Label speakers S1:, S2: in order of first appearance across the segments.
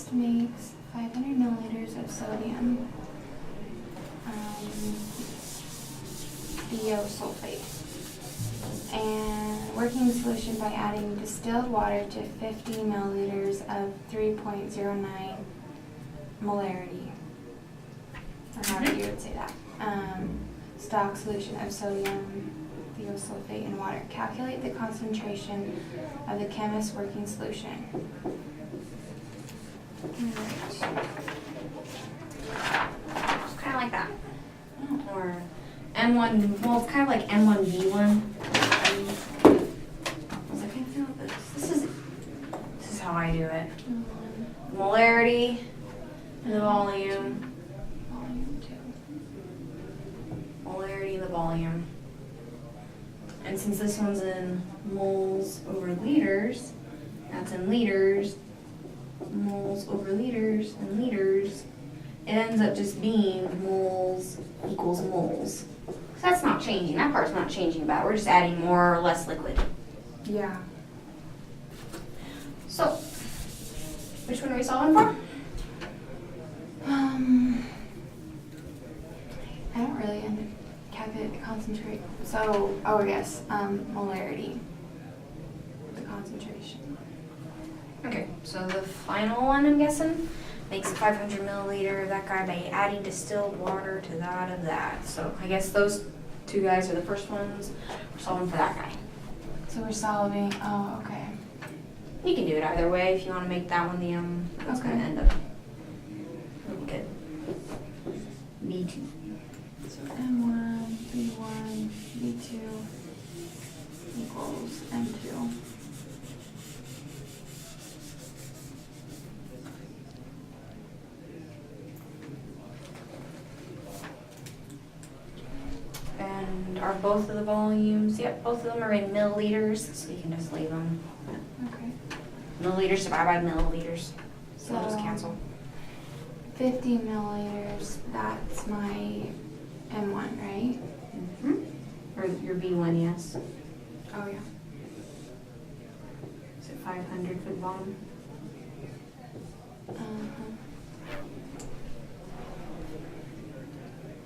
S1: test makes 500 milliliters of sodium thiosulfate and working solution by adding distilled water to 50 milliliters of 3.09 molarity, or however you would say that. Stock solution of sodium thiosulfate in water. Calculate the concentration of the chemist's working solution.
S2: It's kind of like that. Or M1, well, it's kind of like M1V1. I was like, I feel this. This is how I do it. Molarity, the volume.
S1: Volume 2.
S2: Molarity, the volume. And since this one's in moles over liters, that's in liters, moles over liters and liters, it ends up just being moles equals moles. So that's not changing. That part's not changing about. We're just adding more or less liquid.
S1: Yeah.
S2: So, which one are we solving for?
S1: I don't really calculate concentrate. So, I guess molarity, the concentration.
S2: Okay, so the final one, I'm guessing, makes a 500 milliliter of that guy by adding distilled water to that of that. So I guess those two guys are the first ones. We're solving for that guy.
S1: So we're solving. Oh, okay.
S2: You can do it either way if you want to make that one the that's
S1: Okay.
S2: going to end up really good. B2.
S1: So M1, B1, B2 equals M2.
S2: And are both of the volumes? Yep, both of them are in milliliters, so you can just leave them.
S1: Okay.
S2: Milliliters divided by milliliters. So they'll just
S1: So-
S2: cancel.
S1: 50 milliliters, that's my M1, right?
S2: Or your B1, yes.
S1: Oh, yeah.
S2: Is it 500 for the bottom?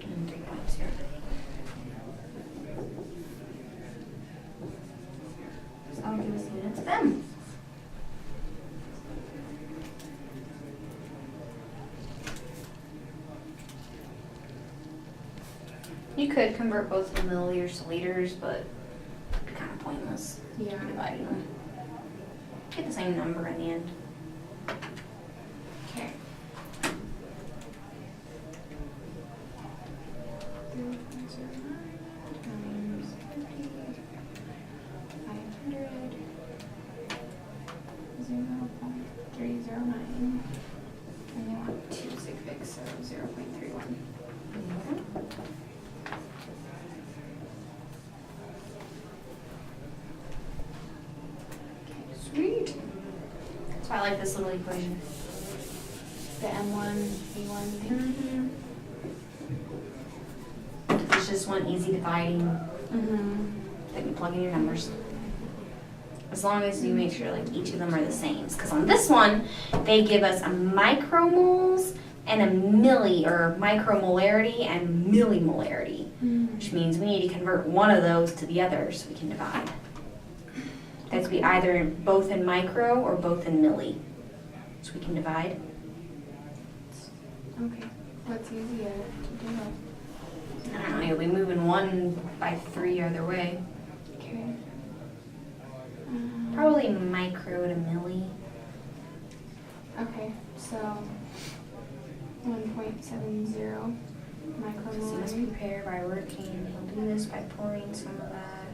S2: And 3.0. So that'll give us units of M. You could convert both of the milliliters to liters, but it'd be kind of pointless.
S1: Yeah.
S2: Dividing them. Get the same number in the end.
S1: Okay. 3.09 times 50, 500, 0.309. And they want 2 sig figs, so 0.31.
S2: Sweet. That's why I like this little equation.
S1: The M1, B1 thing.
S2: It's just one easy dividing that you plug in your numbers. As long as you make sure like each of them are the same. Because on this one, they give us a micromoles and a milli, or micromolarity and millimolarity, which means we need to convert one of those to the other so we can divide. It has to be either both in micro or both in milli, so we can divide.
S1: Okay. What's easier to do?
S2: I don't know, you'll be moving 1 by 3 either way.
S1: Okay.
S2: Probably micro to milli.
S1: Okay, so 1.70
S2: So you must
S1: micromolar. prepare
S2: prepare by working. You'll do this by pouring some of that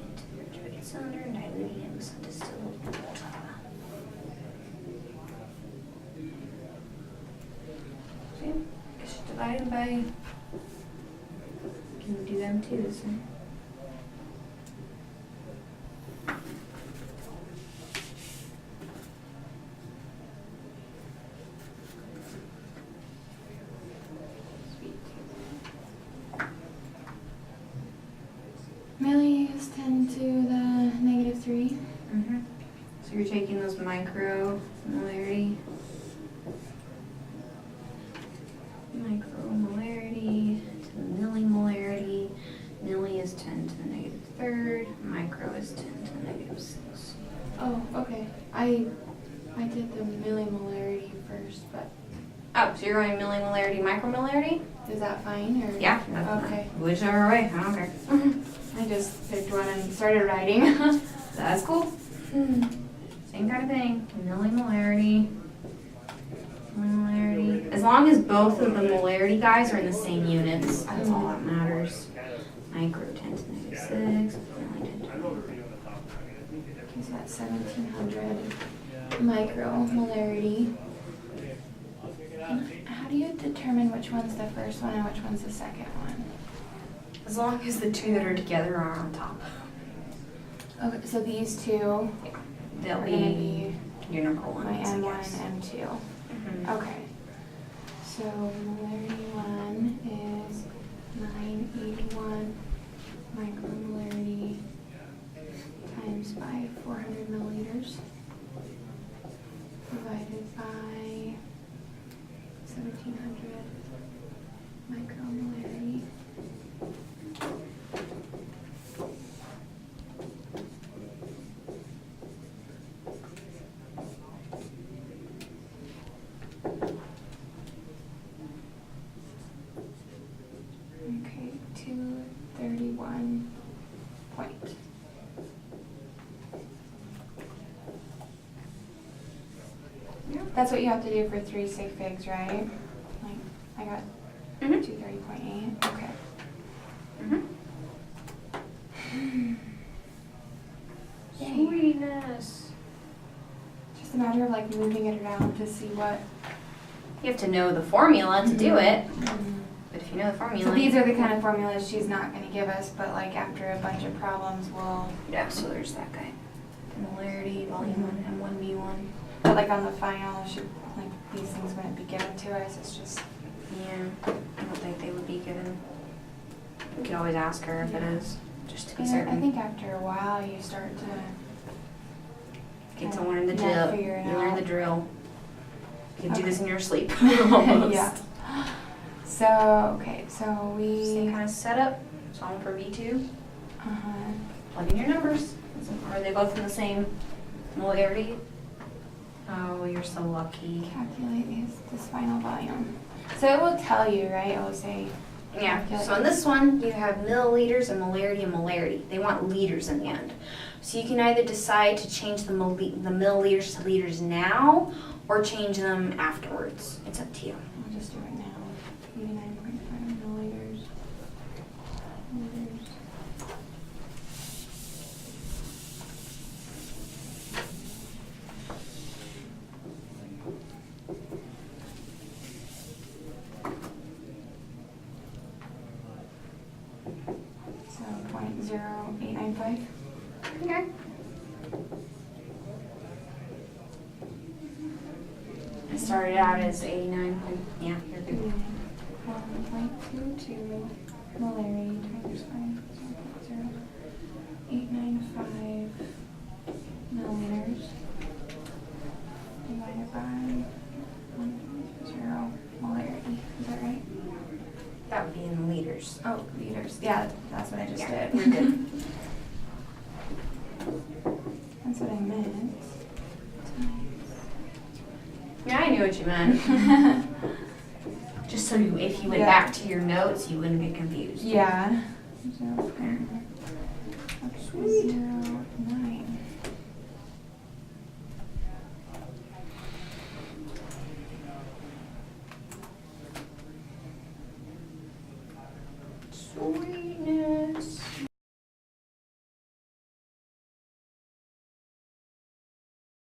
S2: into your refrigerated cylinder and diluting it with some distilled water. So yeah, just divide it by. Can you do them too? So.
S1: Milli is 10 to the -3.
S2: So you're taking those micromolarity to the millimolarity. Milli is 10 to the negative third. Micro is 10 to the negative 6.
S1: Oh, okay. I did the millimolarity first, but
S2: Oh, so you're going millimolarity, micromolarity?
S1: is that fine or?
S2: Yeah.
S1: Okay.
S2: Whichever way, I don't care.
S1: I just picked one and started writing.
S2: That's cool. Same kind of thing. Millimolarity. Molarity. As long as both of the molarity guys are in the same units, that's all that matters. Micro 10 to negative 6. Milli 10 to negative.
S1: So that's 1700 micromolarity. And how do you determine which one's the first one and which one's the second one?
S2: As long as the two that are together are on top.
S1: Okay, so these two
S2: They'll
S1: are
S2: be
S1: gonna be
S2: your number one.
S1: my
S2: I
S1: M1
S2: guess.
S1: and M2.
S2: Mhm.
S1: Okay. So molarity 1 is 981 micromolarity times by 400 milliliters divided by 1700 micromolarity. Okay, 231 point.
S2: Yeah.
S1: That's what you have to do for 3 sig figs, right? Like, I got
S2: Mhm.
S1: 230.8. Okay.
S2: Mhm.
S1: Yay.
S2: Sweetness.
S1: Just a matter of like moving it around to see what.
S2: You have to know the formula to do it,
S1: Mm-hmm.
S2: but if you know the formula.
S1: So these are the kind of formulas she's not going to give us, but like after a bunch of problems, we'll.
S2: Yeah, so there's that guy. Molarity, volume 1, M1B1.
S1: But like on the final, she like these things wouldn't be given to us. It's just.
S2: Yeah, I don't think they would be given. We could always ask her if it is, just to be
S1: Yeah,
S2: certain.
S1: I think after a while, you start to.
S2: Get to learn the
S1: Yeah,
S2: drill.
S1: figure it
S2: You learn
S1: out.
S2: the drill. You can do this
S1: Okay.
S2: in your sleep. Almost.
S1: Yeah. So okay, so
S2: Same
S1: we.
S2: kind of setup. Solve for V2.
S1: Uh-huh.
S2: Plug in your numbers. Are they both in the same molarity? Oh, you're so lucky.
S1: Calculate this final volume. So it will tell you, right? It will say.
S2: Yeah,
S1: calculate.
S2: so in this one, you have milliliters and molarity. They want liters in the end. So you can either decide to change the milliliters to liters now, or change them afterwards. It's up to you.
S1: I'll just do it now. 89.5 milliliters. Liters. So 0.0895.
S2: Okay. I started out as 89. Yeah, you're good.
S1: 1.22 molarity times 0.0895 milliliters divided by 1.0 molarity. Is that right?
S2: That would be in liters.
S1: Oh, liters. Yeah, that's what I just
S2: Yeah,
S1: did.
S2: you're good.
S1: That's what I meant.
S2: Yeah, I knew what you meant. Just so you, if you went
S1: Yeah.
S2: back to your notes, you wouldn't get confused.
S1: Yeah. 0.09.
S2: Sweetness.